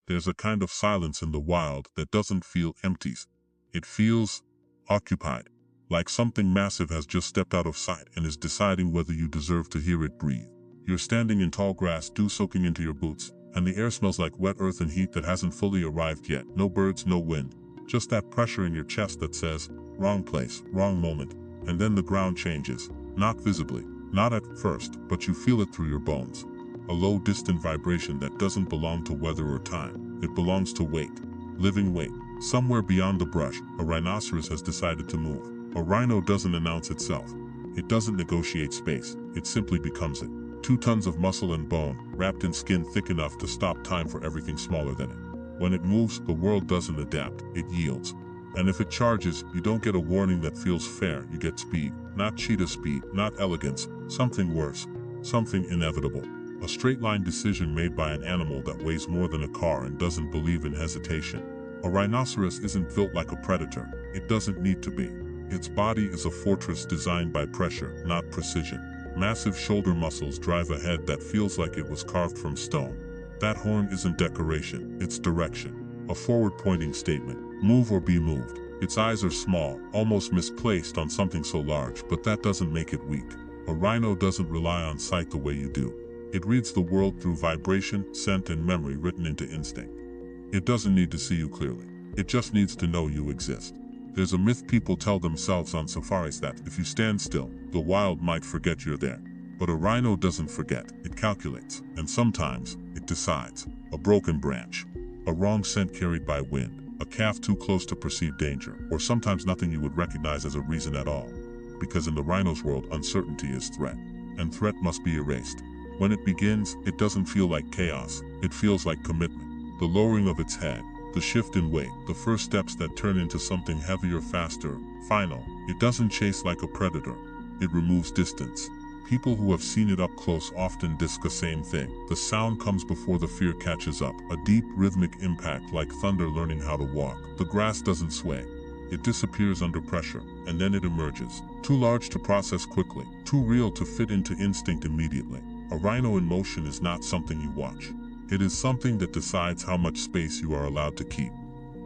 There's a kind of silence in the wild that doesn't feel empty. It feels occupied, like something massive has just stepped out of sight and is deciding whether you deserve to hear it breathe. You're standing in tall grass, dew soaking into your boots, and the air smells like wet earth and heat that hasn't fully arrived yet. No birds, no wind, just that pressure in your chest that says, wrong place, wrong moment. And then the ground changes, not visibly, not at first, but you feel it through your bones. A low, distant vibration that doesn't belong to weather or time. It belongs to weight, living weight. Somewhere beyond the brush, a rhinoceros has decided to move. A rhino doesn't announce itself. It doesn't negotiate space. It simply becomes it. 2 tons of muscle and bone, wrapped in skin thick enough to stop time for everything smaller than it. When it moves, the world doesn't adapt. It yields. And if it charges, you don't get a warning that feels fair. You get speed. Not cheetah speed, not elegance. Something worse. Something inevitable. A straight-line decision made by an animal that weighs more than a car and doesn't believe in hesitation. A rhinoceros isn't built like a predator. It doesn't need to be. Its body is a fortress designed by pressure, not precision. Massive shoulder muscles drive a head that feels like it was carved from stone. That horn isn't decoration, it's direction. A forward-pointing statement. Move or be moved. Its eyes are small, almost misplaced on something so large, but that doesn't make it weak. A rhino doesn't rely on sight the way you do. It reads the world through vibration, scent, and memory written into instinct. It doesn't need to see you clearly. It just needs to know you exist. There's a myth people tell themselves on safaris that if you stand still, the wild might forget you're there. But a rhino doesn't forget, it calculates, and sometimes, it decides. A broken branch, a wrong scent carried by wind, a calf too close to perceive danger, or sometimes nothing you would recognize as a reason at all. Because in the rhino's world, uncertainty is threat, and threat must be erased. When it begins, it doesn't feel like chaos, it feels like commitment. The lowering of its head, the shift in weight, the first steps that turn into something heavier, faster, final. It doesn't chase like a predator, it removes distance. People who have seen it up close often discuss the same thing. The sound comes before the fear catches up, a deep rhythmic impact like thunder learning how to walk. The grass doesn't sway. It disappears under pressure, and then it emerges. Too large to process quickly, too real to fit into instinct immediately. A rhino in motion is not something you watch. It is something that decides how much space you are allowed to keep.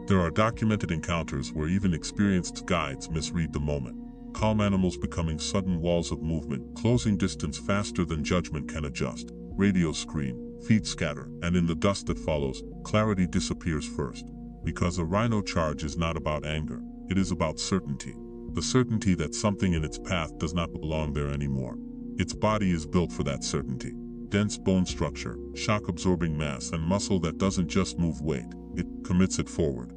There are documented encounters where even experienced guides misread the moment. Calm animals becoming sudden walls of movement, closing distance faster than judgment can adjust. Radios scream, feet scatter, and in the dust that follows, clarity disappears first. Because a rhino charge is not about anger, it is about certainty. The certainty that something in its path does not belong there anymore. Its body is built for that certainty. Dense bone structure, shock-absorbing mass, and muscle that doesn't just move weight, it commits it forward.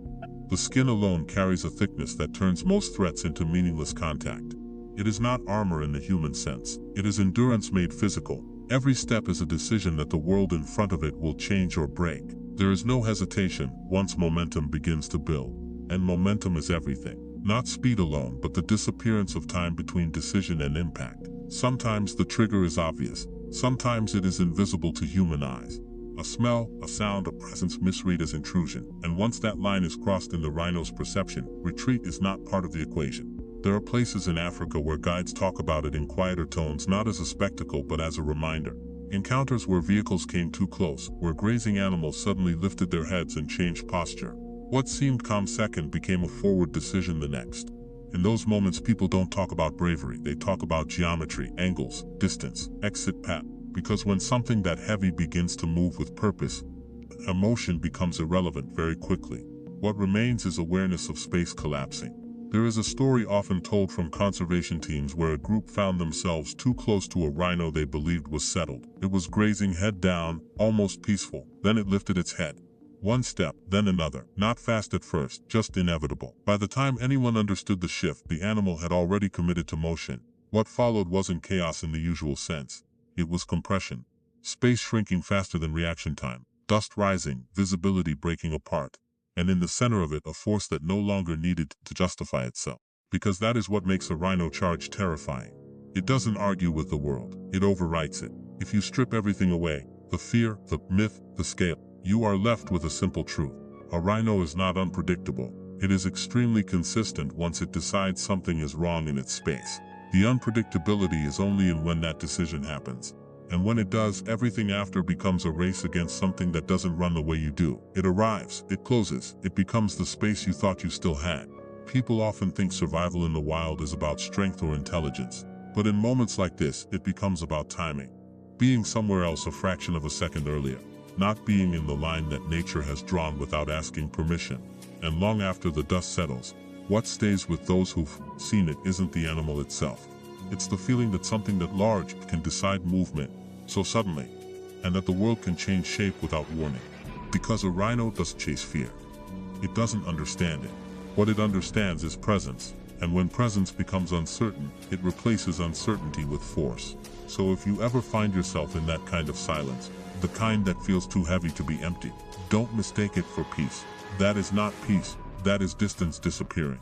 The skin alone carries a thickness that turns most threats into meaningless contact. It is not armor in the human sense. It is endurance made physical. Every step is a decision that the world in front of it will change or break. There is no hesitation once momentum begins to build. And momentum is everything. Not speed alone, but the disappearance of time between decision and impact. Sometimes the trigger is obvious. Sometimes it is invisible to human eyes. A smell, a sound, a presence misread as intrusion, and once that line is crossed in the rhino's perception, retreat is not part of the equation. There are places in Africa where guides talk about it in quieter tones, not as a spectacle but as a reminder. Encounters where vehicles came too close, where grazing animals suddenly lifted their heads and changed posture. What seemed calm second became a forward decision the next. In those moments, people don't talk about bravery, they talk about geometry, angles, distance, exit path. Because when something that heavy begins to move with purpose, emotion becomes irrelevant very quickly. What remains is awareness of space collapsing. There is a story often told from conservation teams where a group found themselves too close to a rhino they believed was settled. It was grazing head down, almost peaceful. Then it lifted its head. One step, then another. Not fast at first, just inevitable. By the time anyone understood the shift, the animal had already committed to motion. What followed wasn't chaos in the usual sense. It was compression. Space shrinking faster than reaction time. Dust rising, visibility breaking apart. And in the center of it, a force that no longer needed to justify itself. Because that is what makes a rhino charge terrifying. It doesn't argue with the world. It overwrites it. If you strip everything away, the fear, the myth, the scale, you are left with a simple truth. A rhino is not unpredictable. It is extremely consistent once it decides something is wrong in its space. The unpredictability is only in when that decision happens. And when it does, everything after becomes a race against something that doesn't run the way you do. It arrives, it closes, it becomes the space you thought you still had. People often think survival in the wild is about strength or intelligence. But in moments like this, it becomes about timing. Being somewhere else a fraction of a second earlier. Not being in the line that nature has drawn without asking permission. And long after the dust settles, what stays with those who've seen it isn't the animal itself. It's the feeling that something that large can decide movement so suddenly, and that the world can change shape without warning. Because a rhino doesn't chase fear. It doesn't understand it. What it understands is presence, and when presence becomes uncertain, it replaces uncertainty with force. So if you ever find yourself in that kind of silence, the kind that feels too heavy to be emptied, don't mistake it for peace. That is not peace, that is distance disappearing.